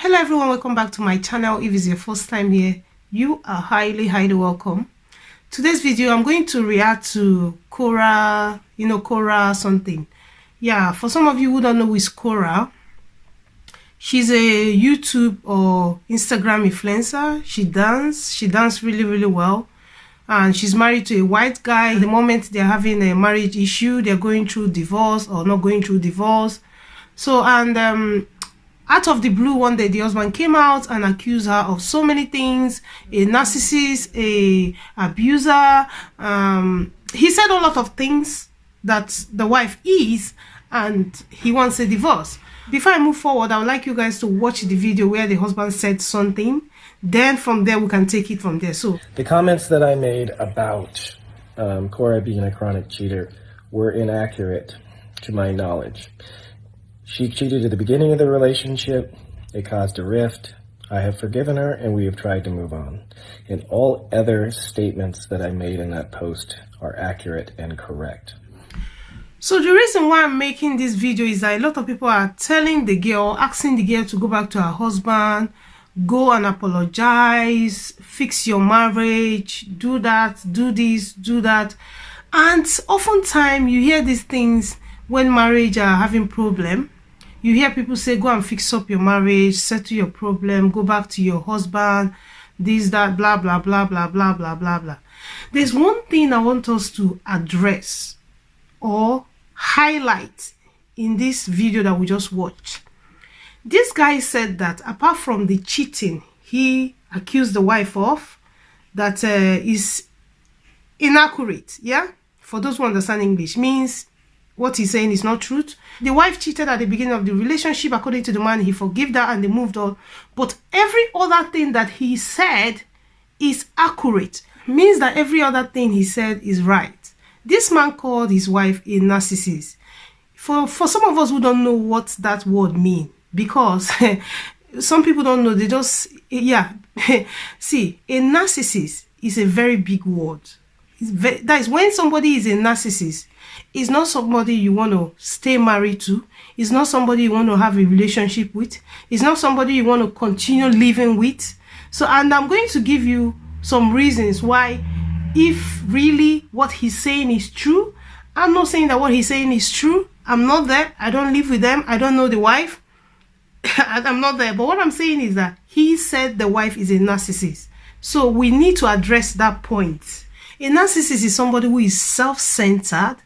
Hello everyone, welcome back to my channel. If it's your first time here, you are highly welcome. Today's video I'm going to react to Korra, Korra something. Yeah, for some of you who don't know who is Korra, she's a YouTube or Instagram influencer. She dances really well, and she's married to a white guy. At the moment they're having a marriage issue, they're going through divorce or not going through divorce. So out of the blue, one day the husband came out and accused her of so many things: a narcissist, a abuser. He said a lot of things that the wife is, and he wants a divorce. Before I move forward, I would like you guys to watch the video where the husband said something. Then from there we can take it from there. So the comments that I made about Korra being a chronic cheater were inaccurate to my knowledge. She cheated at the beginning of the relationship. It caused a rift. I have forgiven her, and we have tried to move on. And all other statements that I made in that post are accurate and correct. So the reason why I'm making this video is that a lot of people are telling the girl, asking the girl to go back to her husband, go and apologize, fix your marriage, do that, do this, do that. And oftentimes you hear these things when marriage are having problem. You hear people say, go and fix up your marriage, settle your problem, go back to your husband, this, that, blah, blah, blah, blah, blah, blah, blah, blah. There's one thing I want us to address or highlight in this video that we just watched. This guy said that apart from the cheating he accused the wife of, that is inaccurate. Yeah, for those who understand English, means what he's saying is not truth. The wife cheated at the beginning of the relationship. According to the man, he forgave that and they moved on. But every other thing that he said is accurate. Means that every other thing he said is right. This man called his wife a narcissist. For some of us who don't know what that word means, because some people don't know, they just, yeah. See, a narcissist is a very big word. That is, when somebody is a narcissist, it's not somebody you want to stay married to. It's not somebody you want to have a relationship with. It's not somebody you want to continue living with. So, and I'm going to give you some reasons why, if really what he's saying is true. I'm not saying that what he's saying is true. I'm not there. I don't live with them. I don't know the wife. I'm not there. But what I'm saying is that he said the wife is a narcissist. So we need to address that point. A narcissist is somebody who is self-centered,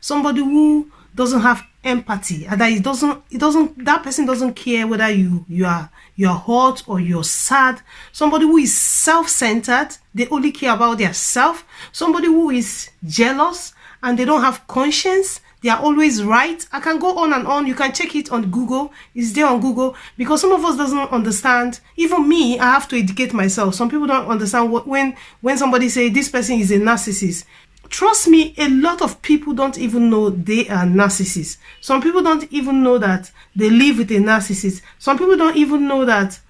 somebody who doesn't have empathy, and that that person doesn't care whether you're hot or you're sad. Somebody who is self-centered, they only care about their self. Somebody who is jealous and they don't have conscience. They are always right. I can go on and on. You can check it on Google. It's there on Google, because some of us doesn't understand. Even me, I have to educate myself. Some people don't understand when somebody say this person is a narcissist. Trust me, a lot of people don't even know they are narcissists. Some people don't even know that they live with a narcissist. Some people don't even know that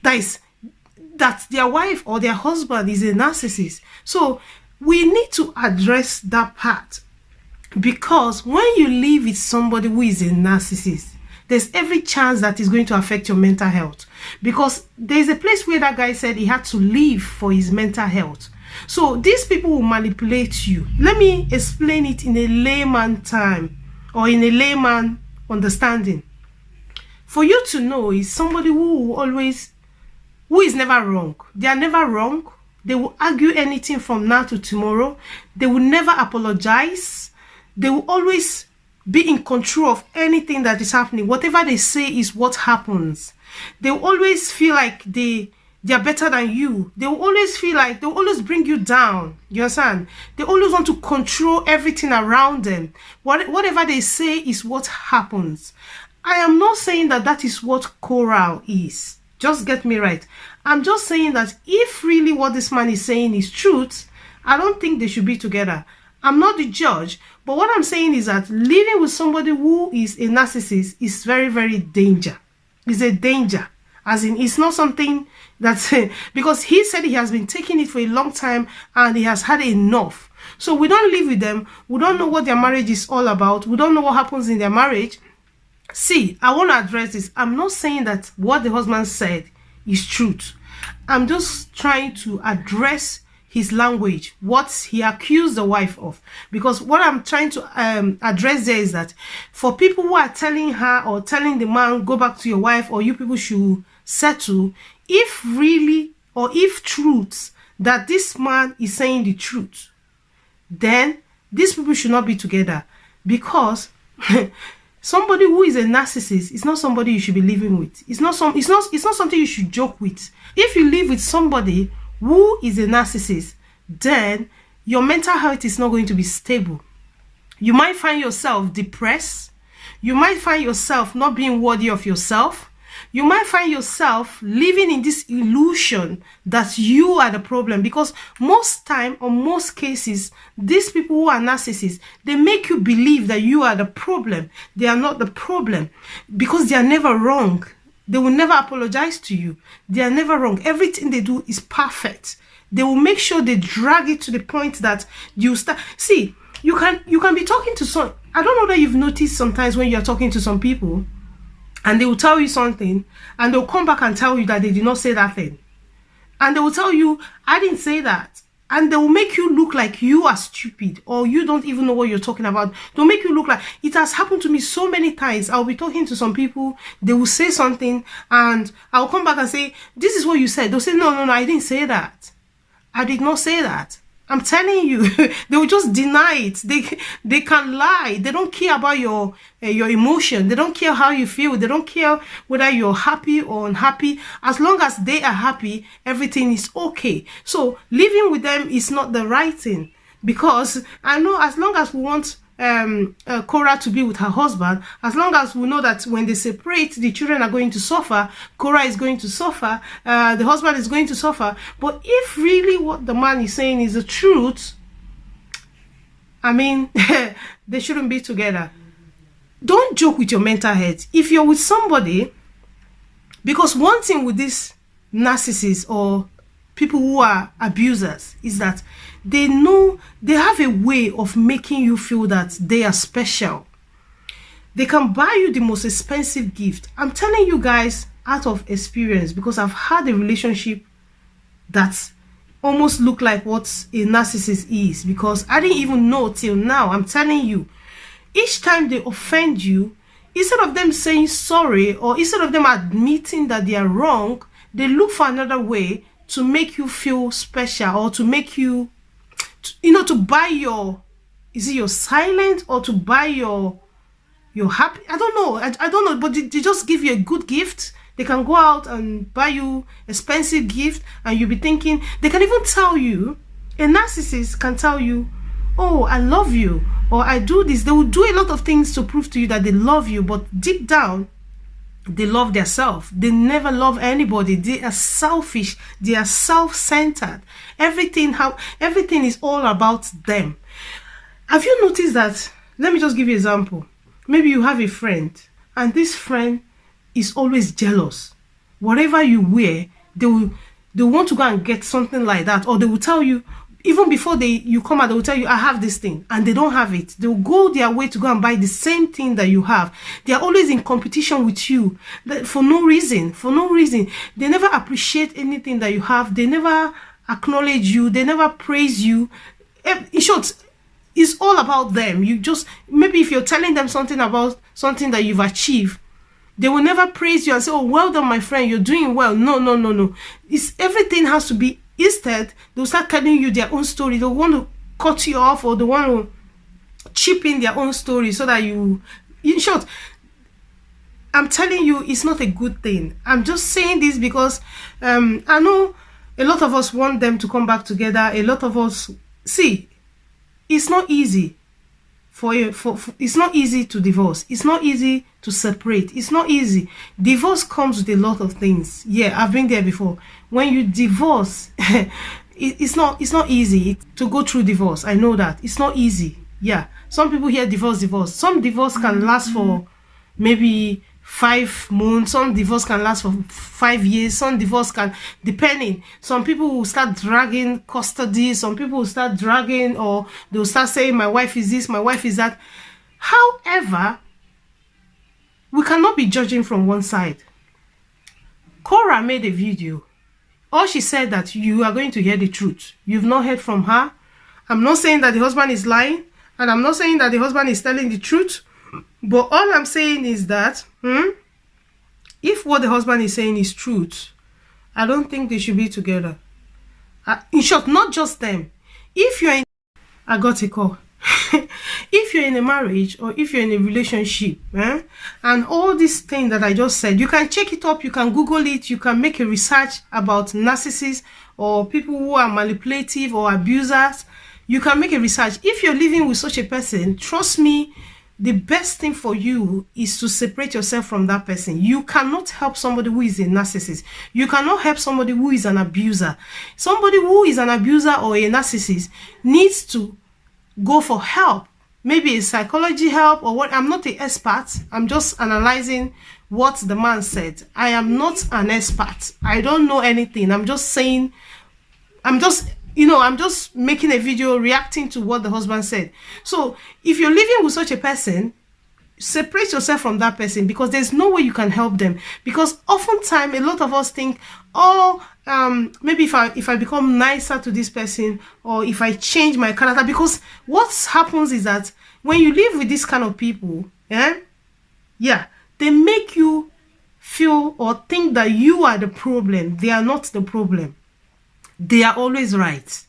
their wife or their husband is a narcissist. So we need to address that part. Because when you live with somebody who is a narcissist, there's every chance that it's going to affect your mental health. Because there's a place where that guy said he had to leave for his mental health. So these people will manipulate you. Let me explain it in a layman time, or in a layman understanding. For you to know, is somebody who is never wrong. They are never wrong. They will argue anything from now to tomorrow. They will never apologize. They will always be in control of anything that is happening. Whatever they say is what happens. They will always feel like they are better than you. They will always feel like they will always bring you down. You understand? They always want to control everything around them. Whatever they say is what happens. I am not saying that that is what Korra is. Just get me right. I'm just saying that if really what this man is saying is truth, I don't think they should be together. I'm not the judge, but what I'm saying is that living with somebody who is a narcissist is very danger. It's a danger. As in, it's not something that's because he said he has been taking it for a long time and he has had enough. So we don't live with them. We don't know what their marriage is all about. We don't know what happens in their marriage. See, I want to address this. I'm not saying that what the husband said is truth. I'm just trying to address his language, what he accused the wife of. Because what I'm trying to address there is that for people who are telling her or telling the man, go back to your wife, or you people should settle, if really or if truths that this man is saying the truth, then these people should not be together. Because somebody who is a narcissist is not somebody you should be living with. It's not something you should joke with. If you live with somebody who is a narcissist, then your mental health is not going to be stable. You might find yourself depressed. You might find yourself not being worthy of yourself. You might find yourself living in this illusion that you are the problem, because most time or most cases, these people who are narcissists, they make you believe that you are the problem. They are not the problem, because they are never wrong. They will never apologize to you. They are never wrong. Everything they do is perfect. They will make sure they drag it to the point that you start. See, you can be talking to some. I don't know that you've noticed sometimes when you're talking to some people, and they will tell you something, and they'll come back and tell you that they did not say that thing. And they will tell you, I didn't say that. And they will make you look like you are stupid, or you don't even know what you're talking about. They'll make you look like, it has happened to me so many times. I'll be talking to some people, they will say something, and I'll come back and say, this is what you said. They'll say, no, I didn't say that. I did not say that. I'm telling you, they will just deny it. They can lie. They don't care about your emotion. They don't care how you feel. They don't care whether you're happy or unhappy. As long as they are happy, everything is okay. So living with them is not the right thing, because I know as long as we want Korra to be with her husband, as long as we know that when they separate, the children are going to suffer, Korra is going to suffer, the husband is going to suffer. But if really what the man is saying is the truth, I mean, they shouldn't be together. Don't joke with your mental health. If you're with somebody, because one thing with these narcissists or people who are abusers is that they know, they have a way of making you feel that they are special. They can buy you the most expensive gift. I'm telling you guys out of experience, because I've had a relationship that almost looked like what a narcissist is, because I didn't even know till now. I'm telling you, each time they offend you, instead of them saying sorry, or instead of them admitting that they are wrong, they look for another way to make you feel special, or to make you, to buy your, is it your silence, or to buy your happy? I don't know. I don't know, but they just give you a good gift. They can go out and buy you expensive gift, and you'll be thinking, they can even tell you, a narcissist can tell you, oh, I love you, or I do this. They will do a lot of things to prove to you that they love you, but deep down, they love themselves. They never love anybody. They are selfish. They are self-centered. Everything is all about them. Have you noticed that? Let me just give you an example. Maybe you have a friend, and this friend is always jealous. Whatever you wear, they want to go and get something like that, or they will tell you, even before you come out, they will tell you, I have this thing, and they don't have it. They will go their way to go and buy the same thing that you have. They are always in competition with you for no reason. They never appreciate anything that you have. They never acknowledge you. They never praise you. In short, it's all about them. You just, maybe if you're telling them something about something that you've achieved, they will never praise you and say, oh, well done, my friend, you're doing well. No. Everything has to be. Instead, they'll start telling you their own story. They want to cut you off, or they want to chip in their own story so that you, in short, I'm telling you, it's not a good thing. I'm just saying this because I know a lot of us want them to come back together. A lot of us, see, it's not easy it's not easy to divorce. It's not easy to separate. It's not easy. Divorce comes with a lot of things. Yeah, I've been there before. When you divorce, it's not easy to go through divorce. I know that. It's not easy. Yeah. Some people hear divorce. Some divorce can last for maybe 5 months. Some divorce can last for 5 years. Some divorce can, depending. Some people will start dragging custody. Some people will start dragging, or they'll start saying, my wife is this, my wife is that. However, we cannot be judging from one side. Korra made a video. All she said that you are going to hear the truth. You've not heard from her. I'm not saying that the husband is lying, and I'm not saying that the husband is telling the truth, but all I'm saying is that if what the husband is saying is truth, I don't think they should be together. In short, not just them. If you're in, I got a call. If you're in a marriage or if you're in a relationship, and all these things that I just said, you can check it up, you can Google it, you can make a research about narcissists or people who are manipulative or abusers. You can make a research. If you're living with such a person, trust me, the best thing for you is to separate yourself from that person. You cannot help somebody who is a narcissist. You cannot help somebody who is an abuser. Somebody who is an abuser or a narcissist needs to go for help. Maybe a psychology help or what. I'm not an expert. I'm just analyzing what the man said. I am not an expert. I don't know anything. I'm just saying, I'm just making a video reacting to what the husband said. So if you're living with such a person, separate yourself from that person, because there's no way you can help them. Because oftentimes a lot of us think, oh, maybe if I become nicer to this person, or if I change my character. Because what happens is that when you live with this kind of people, they make you feel or think that you are the problem. They are not the problem. They are always right.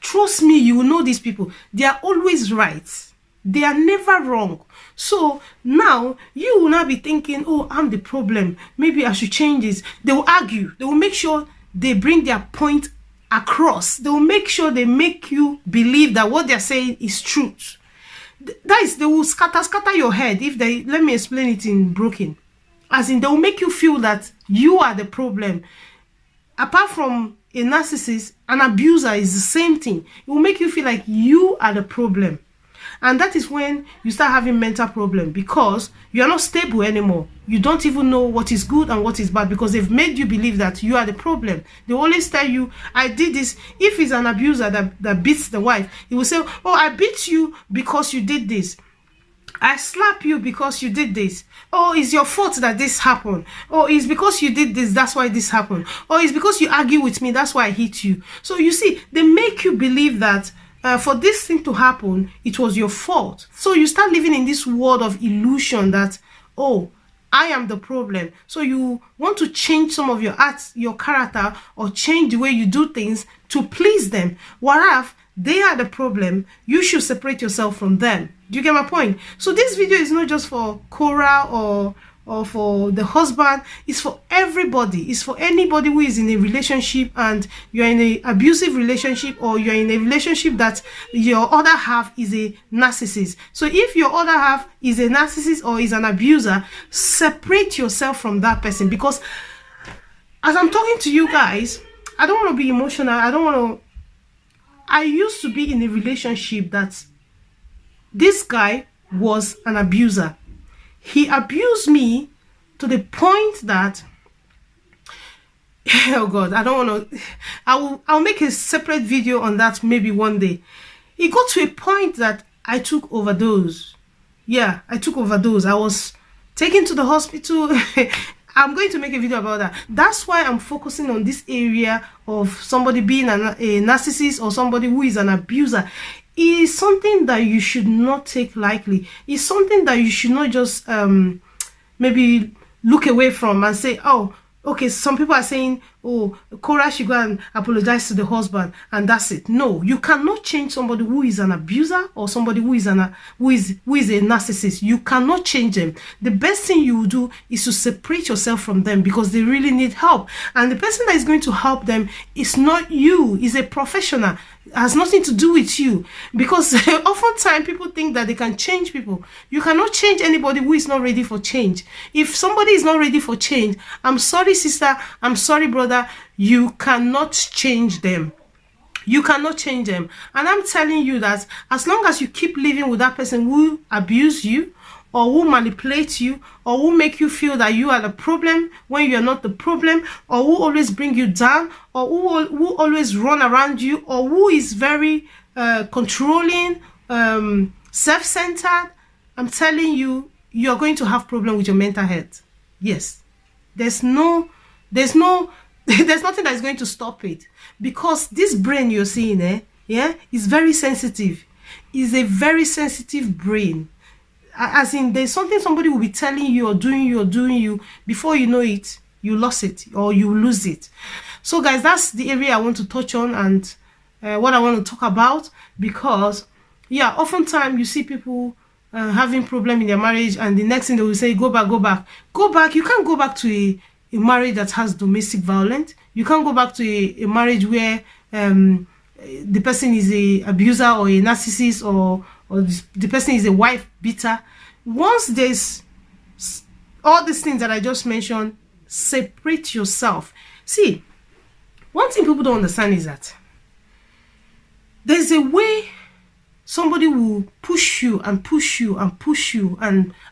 Trust me, you will know these people. They are always right. They are never wrong. So now you will not be thinking, oh, I'm the problem, maybe I should change this. They will argue. They will make sure they bring their point across. They will make sure they make you believe that what they're saying is truth. That is, they will scatter your head. If they, let me explain it in broken, as in they will make you feel that you are the problem. Apart from a narcissist, an abuser is the same thing. It will make you feel like you are the problem. And that is when you start having mental problem, because you are not stable anymore. You don't even know what is good and what is bad, because they've made you believe that you are the problem. They always tell you, I did this. If he's an abuser that beats the wife, he will say, oh, I beat you because you did this. I slap you because you did this. Oh, it's your fault that this happened. Oh, it's because you did this, that's why this happened. Oh, it's because you argue with me, that's why I hit you. So you see, they make you believe that for this thing to happen, it was your fault. So you start living in this world of illusion that, oh, I am the problem. So you want to change some of your acts, your character, or change the way you do things to please them. Whereas they are the problem, you should separate yourself from them. Do you get my point? So this video is not just for Korra or for the husband. It's for everybody. It's for anybody who is in a relationship and you're in an abusive relationship, or you're in a relationship that your other half is a narcissist. So if your other half is a narcissist or is an abuser, separate yourself from that person. Because as I'm talking to you guys, I don't want to be emotional. I used to be in a relationship that this guy was an abuser. He abused me to the point that, oh God, I don't want to, I'll make a separate video on that maybe one day. It got to a point that I took overdose. Yeah, I took overdose. I was taken to the hospital. I'm going to make a video about that. That's why I'm focusing on this area of somebody being a narcissist or somebody who is an abuser. It is something that you should not take lightly. It's something that you should not just maybe look away from and say, oh, okay, some people are saying, oh, Korra should go and apologize to the husband and that's it. No, you cannot change somebody who is an abuser or somebody who is a narcissist. You cannot change them. The best thing you will do is to separate yourself from them, because they really need help. And the person that is going to help them is not you, is a professional. It has nothing to do with you, because oftentimes people think that they can change people. You cannot change anybody who is not ready for change. If somebody is not ready for change, I'm sorry, sister, I'm sorry, brother, you cannot change them. You cannot change them. And I'm telling you that as long as you keep living with that person who abuse you, or who manipulate you, or who make you feel that you are the problem when you're not the problem, or who always bring you down, or who always run around you, or who is very controlling, self-centered, I'm telling you, you're going to have problem with your mental health. Yes, there's no there's nothing that's going to stop it, because this brain you're seeing, yeah, is very sensitive. Is a very sensitive brain. As in, there's something somebody will be telling you or doing you, before you know it, you lost it or you lose it. So guys, that's the area I want to touch on, and what I want to talk about, because yeah, oftentimes you see people having problem in their marriage, and the next thing they will say, go back. You can't go back to a marriage that has domestic violence. You can't go back to a marriage where the person is a abuser or a narcissist, or the person is a wife beater. Once there's all these things that I just mentioned, separate yourself. See, one thing people don't understand is that there's a way somebody will push you and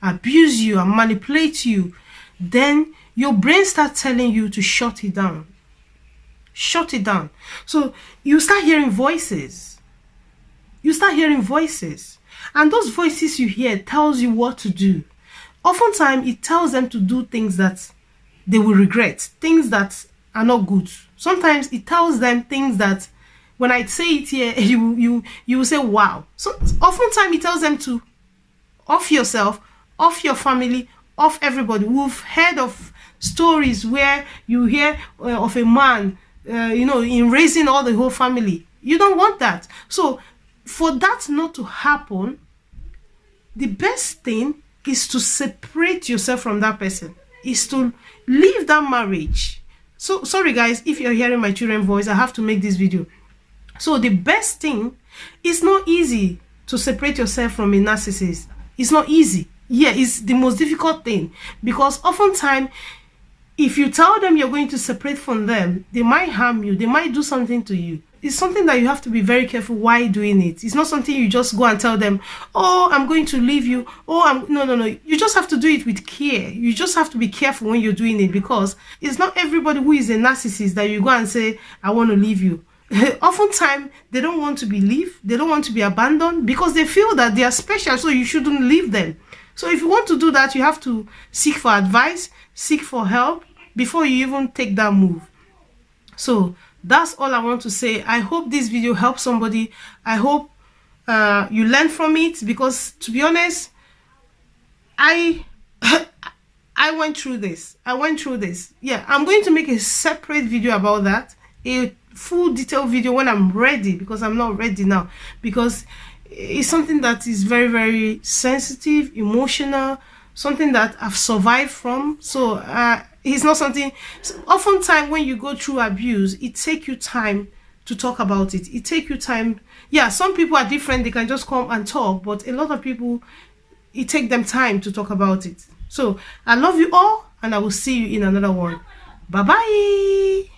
abuse you and manipulate you. Then your brain starts telling you to shut it down. Shut it down. So you start hearing voices. And those voices you hear tells you what to do. Oftentimes, it tells them to do things that they will regret, things that are not good. Sometimes it tells them things that, when I say it here, you will say, wow. So oftentimes it tells them to off yourself, off your family, off everybody. We've heard of stories where you hear of a man, in raising all the whole family. You don't want that. So for that not to happen, the best thing is to separate yourself from that person, is to leave that marriage. So sorry guys, if you're hearing my children's voice, I have to make this video. So the best thing, it's not easy to separate yourself from a narcissist. It's not easy. Yeah, it's the most difficult thing, because oftentimes if you tell them you're going to separate from them, they might harm you, they might do something to you. It's something that you have to be very careful why doing it. It's not something you just go and tell them, oh, I'm going to leave you. Oh, no. You just have to do it with care. You just have to be careful when you're doing it, because it's not everybody who is a narcissist that you go and say, I want to leave you. Oftentimes, they don't want to be leave. They don't want to be abandoned, because they feel that they are special, so you shouldn't leave them. So if you want to do that, you have to seek for advice, seek for help before you even take that move. So that's all I want to say. I hope this video helps somebody. I hope you learn from it, because to be honest, I went through this. Yeah, I'm going to make a separate video about that, a full detailed video when I'm ready, because I'm not ready now, because it's something that is very, very sensitive, emotional, something that I've survived from. So it's not something, oftentimes when you go through abuse, it takes you time to talk about it. It takes you time. Yeah, some people are different, they can just come and talk, but a lot of people, it takes them time to talk about it. So I love you all, and I will see you in another one. Bye bye.